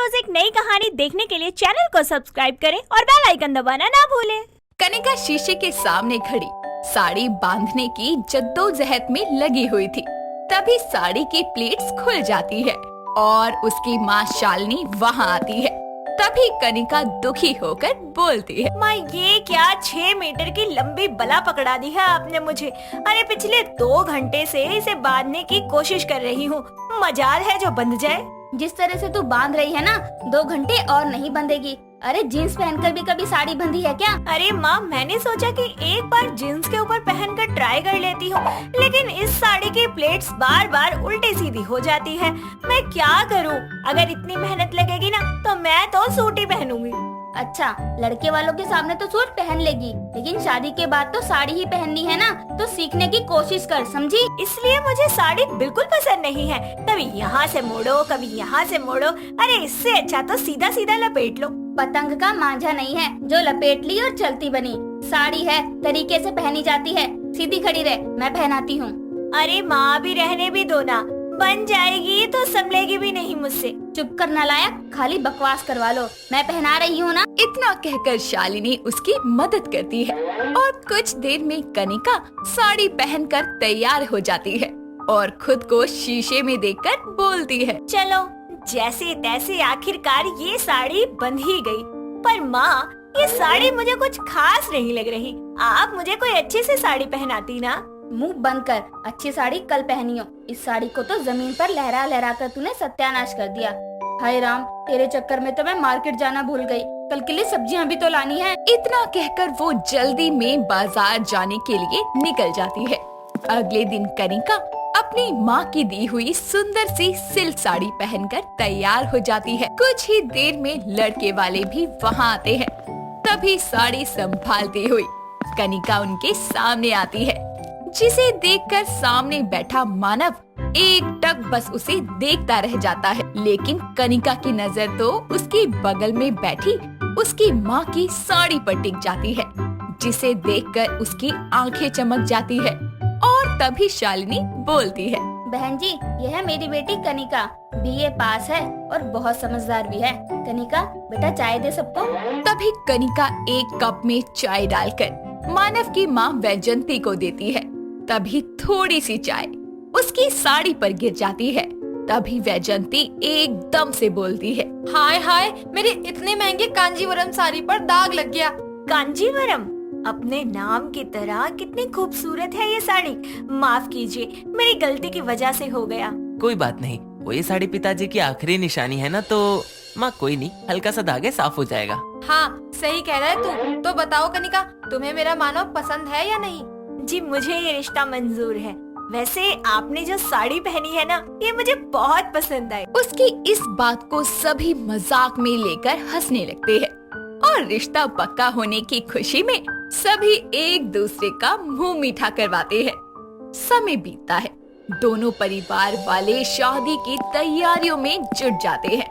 रोज एक नई कहानी देखने के लिए चैनल को सब्सक्राइब करें और बेल आइकन दबाना ना भूलें। कनिका शीशे के सामने खड़ी साड़ी बांधने की जद्दोजहद में लगी हुई थी। तभी साड़ी की प्लेट्स खुल जाती है और उसकी माँ शालिनी वहाँ आती है। तभी कनिका दुखी होकर बोलती है, माँ ये क्या 6 मीटर की लंबी बला पकड़ा दी है आपने मुझे। अरे पिछले 2 घंटे से इसे बांधने की कोशिश कर रही हूँ, मजाल है जो बंध जाए। जिस तरह से तू बांध रही है ना, 2 घंटे और नहीं बंधेगी। अरे जीन्स पहनकर भी कभी साड़ी बंधी है क्या? अरे माँ मैंने सोचा कि एक बार जीन्स के ऊपर पहनकर ट्राई कर लेती हूँ, लेकिन इस साड़ी की प्लेट्स बार बार उल्टी सीधी हो जाती है। मैं क्या करूँ? अगर इतनी मेहनत लगेगी ना तो मैं तो सूट ही पहनूंगी। अच्छा, लड़के वालों के सामने तो सूट पहन लेगी, लेकिन शादी के बाद तो साड़ी ही पहननी है ना, तो सीखने की कोशिश कर, समझी? इसलिए मुझे साड़ी बिल्कुल पसंद नहीं है। कभी यहाँ से मोड़ो, कभी यहाँ से मोड़ो। अरे इससे अच्छा तो सीधा सीधा लपेट लो। पतंग का मांझा नहीं है जो लपेट ली और चलती बनी। साड़ी है, तरीके से पहनी जाती है। सीधी खड़ी रह, मैं पहनाती हूँ। अरे माँ भी रहने भी दो ना, बन जाएगी तो संभलेगी भी नहीं मुझसे। चुप कर नालायक, खाली बकवास करवा लो, मैं पहना रही हूँ ना। इतना कहकर शालिनी उसकी मदद करती है और कुछ देर में कनिका साड़ी पहनकर तैयार हो जाती है और खुद को शीशे में देखकर बोलती है, चलो जैसे तैसे आखिरकार ये साड़ी बंध ही गई। पर माँ ये साड़ी मुझे कुछ खास नहीं लग रही। आप मुझे कोई अच्छी सी साड़ी पहनाती ना। मुंह बंद कर, अच्छी साड़ी कल पहनियो। इस साड़ी को तो जमीन पर लहरा लहरा कर तूने सत्यानाश कर दिया। हाय राम, तेरे चक्कर में तो मैं मार्केट जाना भूल गई। कल के लिए सब्जियां भी तो लानी है। इतना कहकर वो जल्दी में बाजार जाने के लिए निकल जाती है। अगले दिन कनिका अपनी माँ की दी हुई सुंदर सी सिल्क साड़ी पहनकर तैयार हो जाती है। कुछ ही देर में लड़के वाले भी वहाँ आते हैं। तभी साड़ी संभालती हुई कनिका उनके सामने आती है, जिसे देखकर सामने बैठा मानव एक टक बस उसे देखता रह जाता है। लेकिन कनिका की नजर तो उसकी बगल में बैठी उसकी माँ की साड़ी पर टिक जाती है, जिसे देखकर उसकी आंखें चमक जाती है। और तभी शालिनी बोलती है, बहन जी, यह है मेरी बेटी कनिका, बीए पास है और बहुत समझदार भी है। कनिका बेटा चाय दे सबको। तभी कनिका एक कप में चाय डालकर मानव की माँ वैजंती को देती है। तभी थोड़ी सी चाय उसकी साड़ी पर गिर जाती है। तभी वैजंती एकदम से बोलती है, हाय हाय, मेरी इतने महंगे कांजीवरम साड़ी पर दाग लग गया। कांजीवरम? अपने नाम की तरह कितनी खूबसूरत है ये साड़ी। माफ कीजिए, मेरी गलती की वजह से हो गया। कोई बात नहीं, वो ये साड़ी पिताजी की आखिरी निशानी है ना, तो माँ कोई नहीं, हल्का सा दाग है, साफ हो जाएगा। हाँ सही कह रहा है तू। तो बताओ कनिका, तुम्हें मेरा मानव पसंद है या नहीं? जी मुझे ये रिश्ता मंजूर है। वैसे आपने जो साड़ी पहनी है ना, ये मुझे बहुत पसंद आई। उसकी इस बात को सभी मजाक में लेकर हंसने लगते हैं और रिश्ता पक्का होने की खुशी में सभी एक दूसरे का मुंह मीठा करवाते हैं। समय बीतता है, दोनों परिवार वाले शादी की तैयारियों में जुट जाते हैं।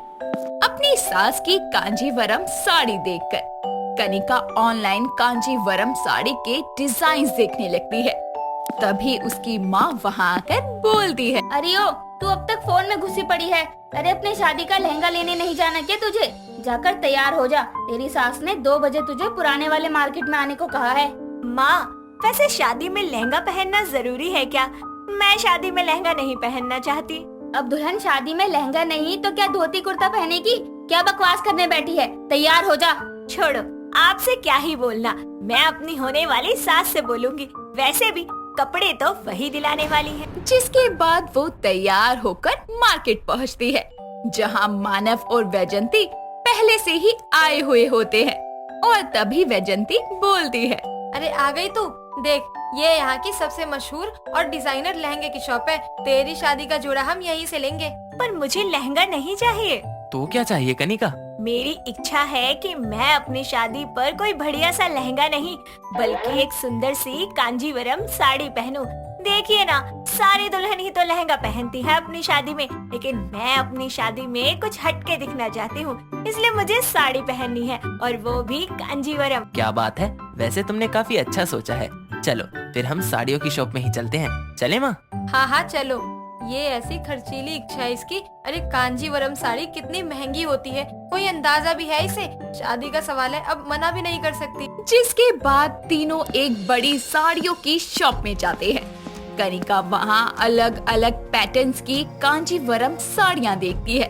अपनी सास की कांजीवरम साड़ी देखकर कनिका ऑनलाइन कांजीवरम साड़ी के डिजाइन देखने लगती है। तभी उसकी माँ वहाँ आकर बोलती है, अरे ओ, तू अब तक फोन में घुसी पड़ी है। अरे अपने शादी का लहंगा लेने नहीं जाना क्या तुझे? जाकर तैयार हो जा, तेरी सास ने 2 बजे तुझे पुराने वाले मार्केट में आने को कहा है। माँ वैसे शादी में लहंगा पहनना जरूरी है क्या? मैं शादी में लहंगा नहीं पहनना चाहती। अब दुल्हन शादी में लहंगा नहीं तो क्या धोती कुर्ता पहनेगी? क्या बकवास करने बैठी है? तैयार हो जा। छोड़ो, आपसे क्या ही बोलना, मैं अपनी होने वाली सास से बोलूंगी। वैसे भी कपड़े तो वही दिलाने वाली है। जिसके बाद वो तैयार होकर मार्केट पहुँचती है, जहाँ मानव और वैजंती पहले से ही आए हुए होते हैं। और तभी वैजंती बोलती है, अरे आ गई तू। देख, ये यहाँ की सबसे मशहूर और डिजाइनर लहंगे की शॉप है। तेरी शादी का जोड़ा हम यहीं से लेंगे। पर मुझे लहंगा नहीं चाहिए। तो क्या चाहिए कनिका? मेरी इच्छा है कि मैं अपनी शादी पर कोई बढ़िया सा लहंगा नहीं, बल्कि एक सुंदर सी कांजीवरम साड़ी पहनूं। देखिए ना, सारी दुल्हन ही तो लहंगा पहनती है अपनी शादी में, लेकिन मैं अपनी शादी में कुछ हटके दिखना चाहती हूँ, इसलिए मुझे साड़ी पहननी है, और वो भी कांजीवरम। क्या बात है, वैसे तुमने काफी अच्छा सोचा है। चलो फिर हम साड़ियों की शॉप में ही चलते हैं। चले माँ? हाँ हाँ चलो। ये ऐसी खर्चीली इच्छा है इसकी। अरे कांजीवरम साड़ी कितनी महंगी होती है, कोई अंदाजा भी है इसे? शादी का सवाल है, अब मना भी नहीं कर सकती। जिसके बाद तीनों एक बड़ी साड़ियों की शॉप में जाते हैं। कनिका वहाँ अलग अलग पैटर्न्स की कांजीवरम साड़ियाँ देखती है।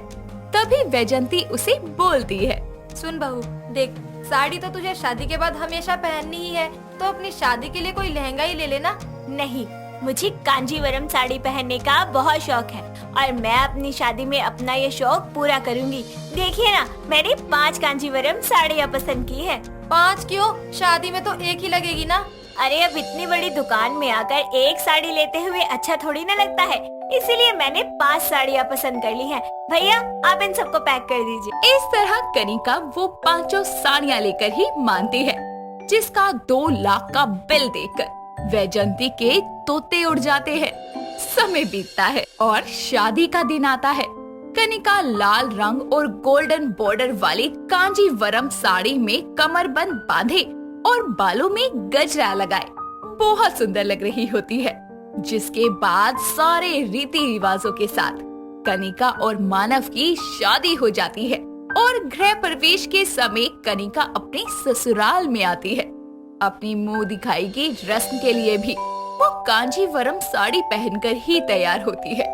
तभी वैजंती उसे बोलती है, सुन बहू, देख साड़ी तो तुझे शादी के बाद हमेशा पहननी ही है, तो अपनी शादी के लिए कोई लहंगा ही ले लेना। नहीं, मुझे कांजीवरम साड़ी पहनने का बहुत शौक है और मैं अपनी शादी में अपना ये शौक पूरा करूंगी। देखिए ना, मैंने 5 कांजीवरम साड़ियाँ पसंद की है। 5 क्यों? शादी में तो एक ही लगेगी ना। अरे अब इतनी बड़ी दुकान में आकर एक साड़ी लेते हुए अच्छा थोड़ी ना लगता है, इसीलिए मैंने 5 साड़ियाँ पसंद कर ली हैं। भैया आप इन सबको पैक कर दीजिए। इस तरह कनिका वो 5 साड़ियाँ लेकर ही मानती है, जिसका 2 लाख का बिल देखकर वैजंती के तोते उड़ जाते हैं। समय बीतता है और शादी का दिन आता है। कनिका लाल रंग और गोल्डन बॉर्डर वाली कांजीवरम साड़ी में कमरबंद बांधे और बालों में गजरा लगाए बहुत सुंदर लग रही होती है। जिसके बाद सारे रीति रिवाजों के साथ कनिका और मानव की शादी हो जाती है और गृह प्रवेश के समय कनिका अपने ससुराल में आती है। अपनी मुंह दिखाई की रस्म के लिए भी वो कांजीवरम साड़ी पहनकर ही तैयार होती है।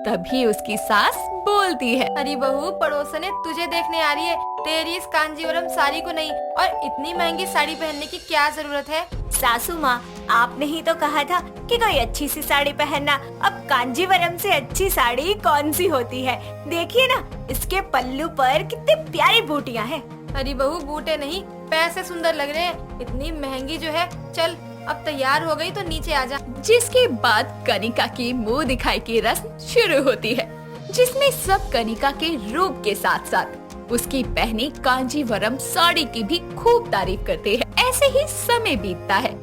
तभी उसकी सास बोलती है, अरे बहू, पड़ोसने तुझे देखने आ रही है, तेरी इस कांजीवरम साड़ी को नहीं और इतनी महंगी साड़ी पहनने की क्या जरूरत है? सासू माँ, आपने ही तो कहा था कि कोई अच्छी सी साड़ी पहनना। अब कांजीवरम से अच्छी साड़ी कौन सी होती है? देखिए ना, इसके पल्लू पर कितनी प्यारी बूटियाँ हैं। अरे बहू, बूटे नहीं, पैसे सुंदर लग रहे हैं। इतनी महंगी जो है, चल अब तैयार हो गई तो नीचे आ जा। जिसके बाद कनिका की मुंह दिखाई की रस्म शुरू होती है, जिसमें सब कनिका के रूप के साथ साथ उसकी पहनी कांजीवरम साड़ी की भी खूब तारीफ करते हैं। ऐसे ही समय बीतता है।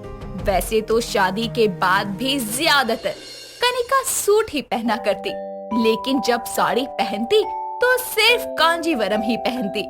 वैसे तो शादी के बाद भी ज्यादातर कनिका सूट ही पहना करती, लेकिन जब साड़ी पहनती तो सिर्फ कांजीवरम ही पहनती।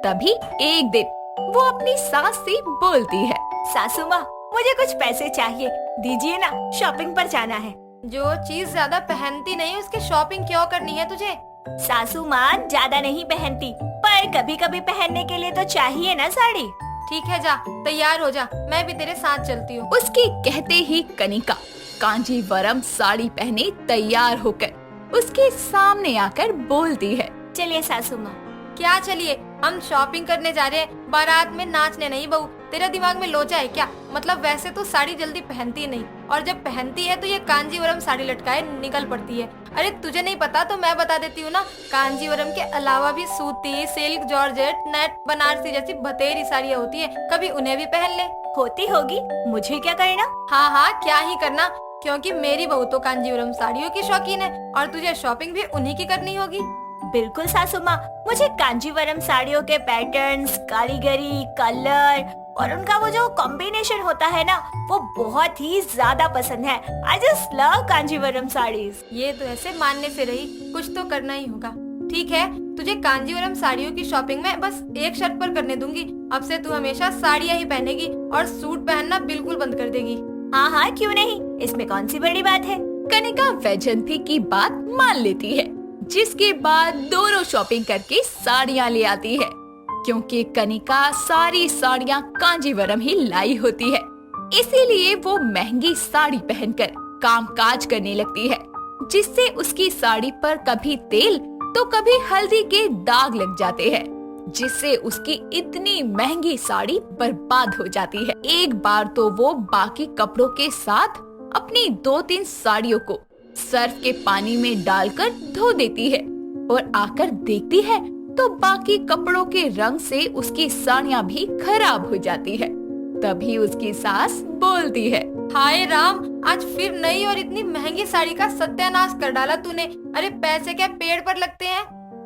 तभी एक दिन वो अपनी सास से बोलती है, सासू माँ, मुझे कुछ पैसे चाहिए, दीजिए ना, शॉपिंग पर जाना है। जो चीज ज्यादा पहनती नहीं उसकी शॉपिंग क्यों करनी है तुझे? सासू माँ ज्यादा नहीं पहनती, पर कभी कभी पहनने के लिए तो चाहिए ना साड़ी। ठीक है, जा तैयार हो जा, मैं भी तेरे साथ चलती हूँ। उसके कहते ही कनिका कांजीवरम साड़ी पहने तैयार होकर उसके सामने आकर बोलती है, चलिए सासू माँ। क्या चलिए? हम शॉपिंग करने जा रहे हैं, बारात में नाचने नहीं। बहू, तेरे दिमाग में लोचा है क्या? मतलब वैसे तो साड़ी जल्दी पहनती नहीं, और जब पहनती है तो ये कांजीवरम साड़ी लटकाए निकल पड़ती है। अरे तुझे नहीं पता तो मैं बता देती हूँ ना, कांजीवरम के अलावा भी सूती, सिल्क, जॉर्जेट, नेट, बनारसी जैसी बतेरी साड़ियाँ होती है, कभी उन्हें भी पहन ले। होती होगी, मुझे क्या करना? हाँ हाँ, क्या ही करना, क्योंकि मेरी बहू तो कांजीवरम साड़ियों की शौकीन है और तुझे शॉपिंग भी उन्हीं की करनी होगी। बिल्कुल सासू माँ, मुझे कांजीवरम साड़ियों के पैटर्न्स, कारीगरी, कलर और उनका वो जो कॉम्बिनेशन होता है ना, वो बहुत ही ज्यादा पसंद है। I just love Kanjeevaram saris. ये तो ऐसे मानने से रही, कुछ तो करना ही होगा। ठीक है, तुझे कांजीवरम साड़ियों की शॉपिंग में बस एक शर्त पर करने दूंगी, अब से तू हमेशा साड़ियाँ ही पहनेगी और सूट पहनना बिल्कुल बंद कर देगी। हाँ हाँ, क्यों नहीं, इसमें कौन सी बड़ी बात है। कनिका वैजंती की बात मान लेती है। जिसके बाद दोनों शॉपिंग करके साड़ियाँ ले आती है, क्योंकि कनिका सारी साड़ियाँ कांजीवरम ही लाई होती है। इसीलिए वो महंगी साड़ी पहनकर कामकाज करने लगती है, जिससे उसकी साड़ी पर कभी तेल तो कभी हल्दी के दाग लग जाते हैं, जिससे उसकी इतनी महंगी साड़ी बर्बाद हो जाती है। एक बार तो वो बाकी कपड़ों के साथ अपनी 2-3 साड़ियों को सर्फ के पानी में डालकर धो देती है और आकर देखती है तो बाकी कपड़ों के रंग से उसकी साड़ियाँ भी खराब हो जाती है। तभी उसकी सास बोलती है, हाय राम, आज फिर नई और इतनी महंगी साड़ी का सत्यानाश कर डाला तूने। अरे पैसे क्या पेड़ पर लगते हैं?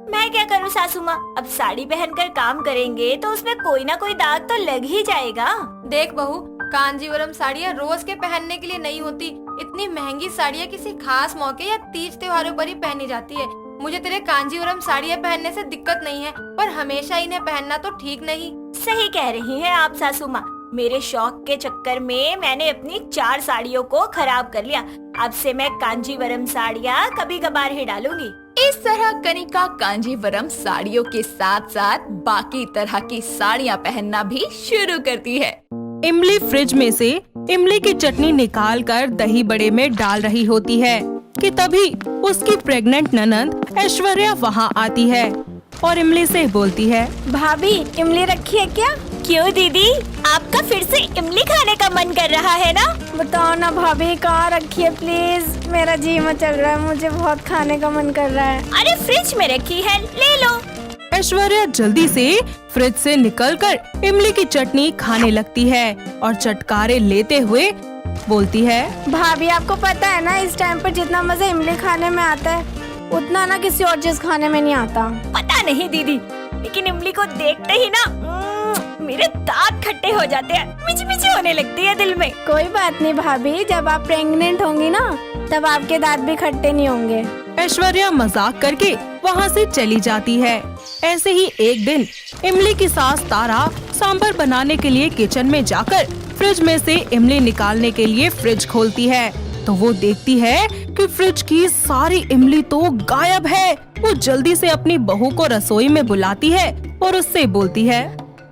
मैं क्या करूँ सासू माँ, अब साड़ी पहनकर काम करेंगे तो उसमें कोई ना कोई दाग तो लग ही जाएगा। देख बहू, कांजीवरम साड़ियाँ रोज के पहनने के लिए नहीं होती। इतनी महंगी साड़ियाँ किसी खास मौके या तीज त्योहारों पर ही पहनी जाती है। मुझे तेरे कांजीवरम साड़ियाँ पहनने से दिक्कत नहीं है, पर हमेशा इन्हें पहनना तो ठीक नहीं। सही कह रही हैं आप सासू माँ, मेरे शौक के चक्कर में मैंने अपनी 4 साड़ियों को खराब कर लिया। अब से मैं कांजीवरम साड़ियाँ कभी कभार ही डालूंगी। इस तरह कनिका कांजीवरम साड़ियों के साथ साथ बाकी तरह की साड़ियाँ पहनना भी शुरू करती है। इमली फ्रिज में से इमली की चटनी निकाल कर दही बड़े में डाल रही होती है कि तभी उसकी प्रेग्नेंट ननंद ऐश्वर्या वहाँ आती है और इमली से बोलती है, भाभी इमली रखी है क्या? क्यों दीदी, आपका फिर से इमली खाने का मन कर रहा है ना? बताओ ना भाभी, कहाँ रखी है प्लीज, मेरा जी मचल रहा है, मुझे बहुत खाने का मन कर रहा है। अरे फ्रिज में रखी है, ले लो। ऐश्वर्या जल्दी से फ्रिज से निकलकर इमली की चटनी खाने लगती है और चटकारे लेते हुए बोलती है, भाभी आपको पता है ना, इस टाइम पर जितना मजा इमली खाने में आता है उतना ना किसी और चीज खाने में नहीं आता। पता नहीं दीदी, लेकिन इमली को देखते ही ना मेरे दांत खट्टे हो जाते हैं, मिची मिची होने लगती है दिल में। कोई बात नहीं भाभी, जब आप प्रेग्नेंट होंगी ना तब आपके दांत भी खट्टे नहीं होंगे। ऐश्वर्या मजाक करके वहाँ से चली जाती है। ऐसे ही एक दिन इमली की सास तारा सांभर बनाने के लिए किचन में जाकर फ्रिज में से इमली निकालने के लिए फ्रिज खोलती है तो वो देखती है कि फ्रिज की सारी इमली तो गायब है। वो जल्दी से अपनी बहू को रसोई में बुलाती है और उससे बोलती है,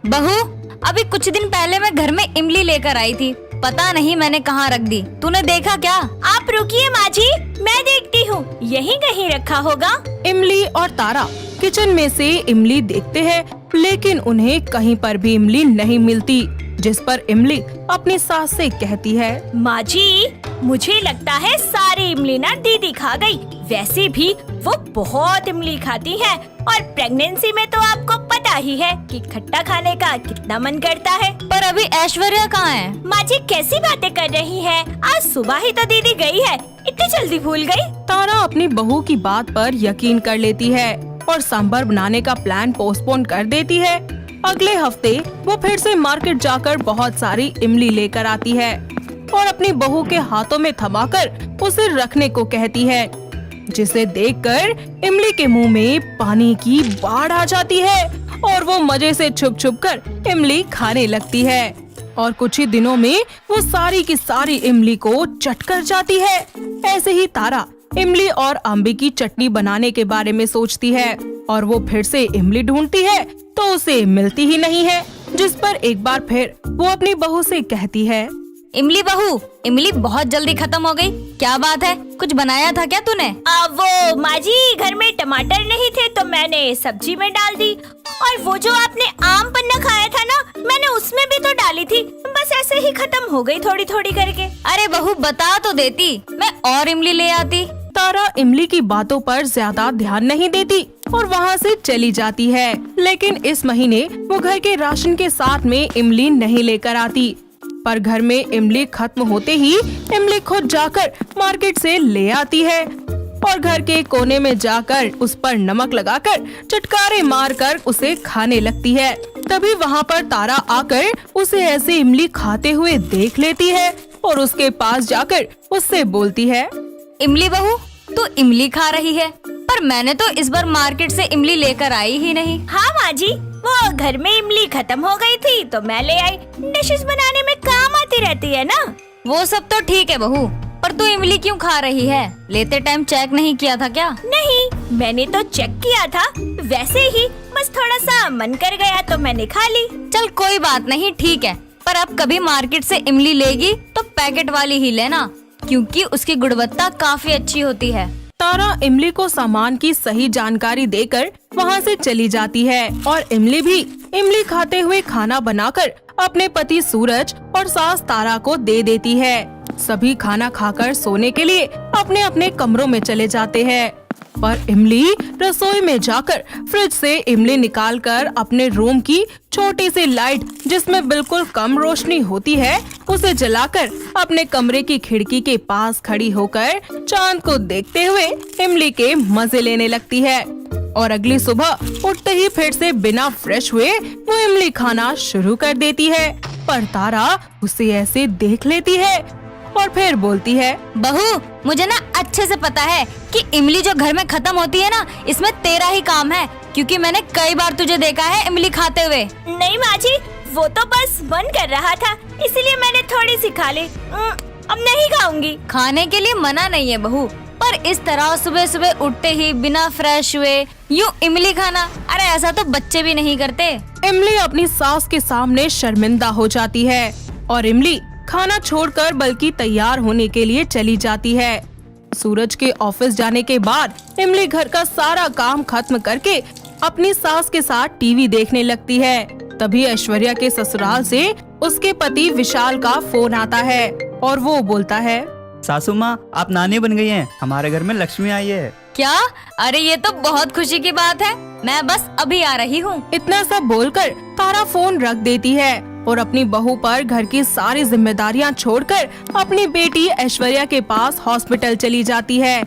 बहू, अभी कुछ दिन पहले मैं घर में इमली लेकर आई थी, पता नहीं मैंने कहाँ रख दी, तूने देखा क्या? आप रुकिए माँ जी, मैं देखती हूँ, यहीं कहीं रखा होगा। इमली और तारा किचन में से इमली देखते हैं, लेकिन उन्हें कहीं पर भी इमली नहीं मिलती, जिस पर इमली अपनी सास से कहती है, माँ जी, मुझे लगता है सारी इमली ना दीदी खा गई। वैसे भी वो बहुत इमली खाती हैं और प्रेगनेंसी में तो आपको पता ही है कि खट्टा खाने का कितना मन करता है। पर अभी ऐश्वर्या कहाँ है? माँ जी कैसी बातें कर रही हैं? आज सुबह ही तो दीदी गई है, इतनी जल्दी भूल गई? तारा अपनी बहू की बात पर यकीन कर लेती है और सांभर बनाने का प्लान पोस्टपोन कर देती है। अगले हफ्ते वो फिर से मार्केट जाकर बहुत सारी इमली लेकर आती है और अपनी बहू के हाथों में थमाकर उसे रखने को कहती है, जिसे देखकर इमली के मुंह में पानी की बाढ़ आ जाती है और वो मजे से छुप छुप कर इमली खाने लगती है और कुछ ही दिनों में वो सारी की सारी इमली को चट कर जाती है। ऐसे ही तारा इमली और अम्बी की चटनी बनाने के बारे में सोचती है और वो फिर से इमली ढूंढती है तो उसे मिलती ही नहीं है, जिस पर एक बार फिर वो अपनी बहू से कहती है, इमली बहू, इमली बहुत जल्दी खत्म हो गई, क्या बात है, कुछ बनाया था क्या तूने? वो माँ जी, घर में टमाटर नहीं थे तो मैंने सब्जी में डाल दी, और वो जो आपने आम पन्ना खाया था ना, मैंने उसमें भी तो डाली थी, बस ऐसे ही खत्म हो गई थोड़ी थोड़ी करके। अरे बहू बता तो देती, मैं और इमली ले आती। तारा इमली की बातों पर ज्यादा ध्यान नहीं देती और वहाँ से चली जाती है, लेकिन इस महीने वो घर के राशन के साथ में इमली नहीं लेकर आती। पर घर में इमली खत्म होते ही इमली खुद जाकर मार्केट से ले आती है और घर के कोने में जाकर उस पर नमक लगाकर चटकारे मारकर उसे खाने लगती है। तभी वहाँ पर तारा आकर उसे ऐसे इमली खाते हुए देख लेती है और उसके पास जाकर उससे बोलती है, इमली बहू, तू इमली खा रही है, पर मैंने तो इस बार मार्केट से इमली लेकर आई ही नहीं। हाँ माँ जी, वो घर में इमली खत्म हो गई थी तो मैं ले आई, डिशेस बनाने में काम आती रहती है ना। वो सब तो ठीक है बहू, पर तू इमली क्यों खा रही है? लेते टाइम चेक नहीं किया था क्या? नहीं, मैंने तो चेक किया था, वैसे ही बस थोड़ा सा मन कर गया तो मैंने खा ली। चल कोई बात नहीं, ठीक है, पर अब कभी मार्केट से इमली लेगी तो पैकेट वाली ही लेना, क्योंकि उसकी गुणवत्ता काफी अच्छी होती है। तारा इमली को सामान की सही जानकारी देकर वहाँ से चली जाती है और इमली भी इमली खाते हुए खाना बनाकर अपने पति सूरज और सास तारा को दे देती है। सभी खाना खाकर सोने के लिए अपने अपने कमरों में चले जाते हैं, पर इमली रसोई में जाकर फ्रिज से इमली निकालकर अपने रूम की छोटी सी लाइट, जिसमें बिल्कुल कम रोशनी होती है, उसे जलाकर अपने कमरे की खिड़की के पास खड़ी होकर चांद को देखते हुए इमली के मजे लेने लगती है। और अगली सुबह उठते ही फिर से बिना फ्रेश हुए वो इमली खाना शुरू कर देती है। पर तारा उसे ऐसे देख लेती है और फिर बोलती है, बहू, मुझे ना अच्छे से पता है कि इमली जो घर में खत्म होती है ना, इसमें तेरा ही काम है, क्योंकि मैंने कई बार तुझे देखा है इमली खाते हुए। नहीं माँ जी, वो तो बस मन कर रहा था, इसीलिए मैंने थोड़ी सी खा ली। अब नहीं खाऊंगी। खाने के लिए मना नहीं है बहू, पर इस तरह सुबह सुबह उठते ही बिना फ्रेश हुए यूं इमली खाना, अरे ऐसा तो बच्चे भी नहीं करते। इमली अपनी सास के सामने शर्मिंदा हो जाती है और इमली खाना छोड़कर बल्कि तैयार होने के लिए चली जाती है। सूरज के ऑफिस जाने के बाद इमली घर का सारा काम खत्म करके अपनी सास के साथ टीवी देखने लगती है। तभी ऐश्वर्या के ससुराल से उसके पति विशाल का फोन आता है और वो बोलता है, सासू माँ आप नानी बन गई हैं, हमारे घर में लक्ष्मी आई है। क्या? अरे ये तो बहुत खुशी की बात है, मैं बस अभी आ रही हूँ। इतना सब बोलकर तारा फोन रख देती है और अपनी बहू पर घर की सारी जिम्मेदारियां छोड़कर अपनी बेटी ऐश्वर्या के पास हॉस्पिटल चली जाती है,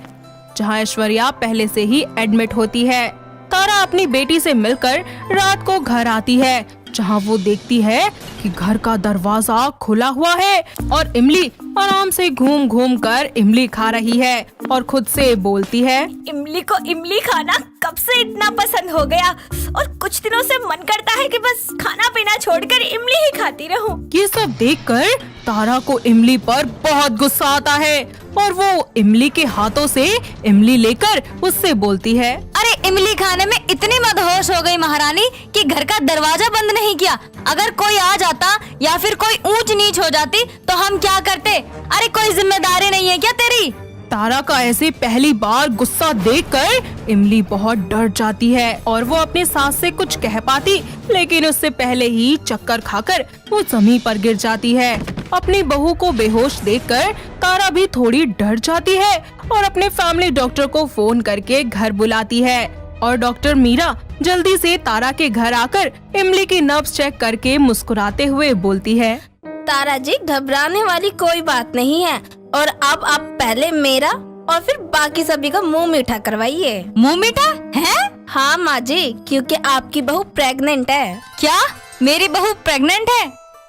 जहां ऐश्वर्या पहले से ही एडमिट होती है। तारा अपनी बेटी से मिलकर रात को घर आती है, जहां वो देखती है कि घर का दरवाजा खुला हुआ है और इमली आराम से घूम घूम कर इमली खा रही है और खुद से बोलती है, इमली को इमली खाना कब से इतना पसंद हो गया और कुछ दिनों से मन करता है कि बस खाना पीना छोड़कर इमली ही खाती रहूं। ये सब देखकर तारा को इमली पर बहुत गुस्सा आता है और वो इमली के हाथों से इमली लेकर उससे बोलती है, अरे इमली खाने में इतनी मदहोश हो गई महारानी कि घर का दरवाजा बंद नहीं किया। अगर कोई आ जाता या फिर कोई ऊंच नीच हो जाती तो हम क्या करते? अरे कोई जिम्मेदारी नहीं है क्या तेरी? तारा का ऐसे पहली बार गुस्सा देखकर इमली बहुत डर जाती है और वो अपनी सास से कुछ कह पाती, लेकिन उससे पहले ही चक्कर खाकर वो जमीन पर गिर जाती है। अपनी बहू को बेहोश देखकर तारा भी थोड़ी डर जाती है और अपने फैमिली डॉक्टर को फोन करके घर बुलाती है और डॉक्टर मीरा जल्दी से तारा के घर आकर इमली की नब्ज चेक करके मुस्कुराते हुए बोलती है, तारा जी घबराने वाली कोई बात नहीं है और अब आप पहले मेरा और फिर बाकी सभी का मुंह मीठा करवाइए। मुंह मीठा है? हाँ माँ जी, क्योंकि आपकी बहू प्रेग्नेंट है। क्या मेरी बहू प्रेग्नेंट है?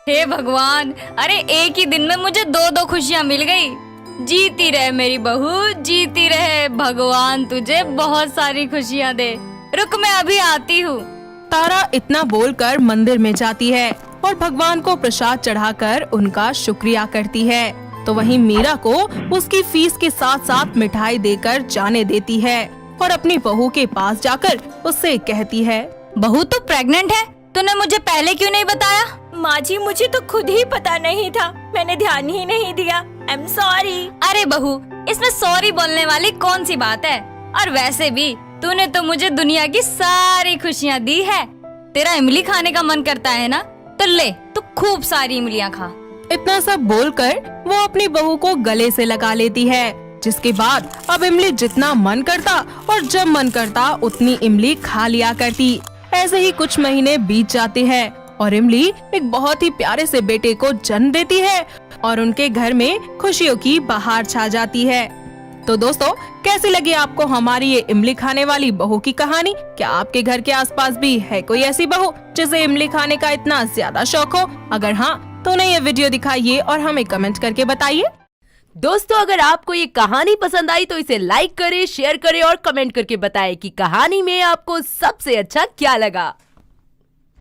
हे भगवान, अरे एक ही दिन में मुझे दो खुशियाँ मिल गई। जीती रहे मेरी बहू, जीती रहे, भगवान तुझे बहुत सारी खुशियाँ दे। रुक मैं अभी आती हूँ। तारा इतना बोलकर मंदिर में जाती है और भगवान को प्रसाद चढ़ाकर उनका शुक्रिया करती है। तो वहीं मीरा को उसकी फीस के साथ साथ मिठाई देकर जाने देती है और अपनी बहू के पास जाकर उससे कहती है, बहू तो प्रेग्नेंट है, तूने मुझे पहले क्यों नहीं बताया? माँ जी मुझे तो खुद ही पता नहीं था, मैंने ध्यान ही नहीं दिया। I am sorry. अरे बहू, इसमें सॉरी बोलने वाली कौन सी बात है? और वैसे भी तूने तो मुझे दुनिया की सारी खुशियाँ दी है। तेरा इमली खाने का मन करता है ना, तो ले तू खूब सारी इमलियाँ खा। इतना सब बोलकर वो अपनी बहू को गले से लगा लेती है, जिसके बाद अब इमली जितना मन करता और जब मन करता उतनी इमली खा लिया करती। ऐसे ही कुछ महीने बीत जाते हैं और इमली एक बहुत ही प्यारे से बेटे को जन्म देती है और उनके घर में खुशियों की बहार छा जाती है। तो दोस्तों, कैसी लगी आपको हमारी ये इमली खाने वाली बहू की कहानी? क्या आपके घर के आसपास भी है कोई ऐसी बहू जिसे इमली खाने का इतना ज्यादा शौक हो? अगर हाँ तो उन्हें ये वीडियो दिखाइए और हमें कमेंट करके बताइए। दोस्तों, अगर आपको ये कहानी पसंद आई तो इसे लाइक करें, शेयर करें और कमेंट करके बताएं कि कहानी में आपको सबसे अच्छा क्या लगा।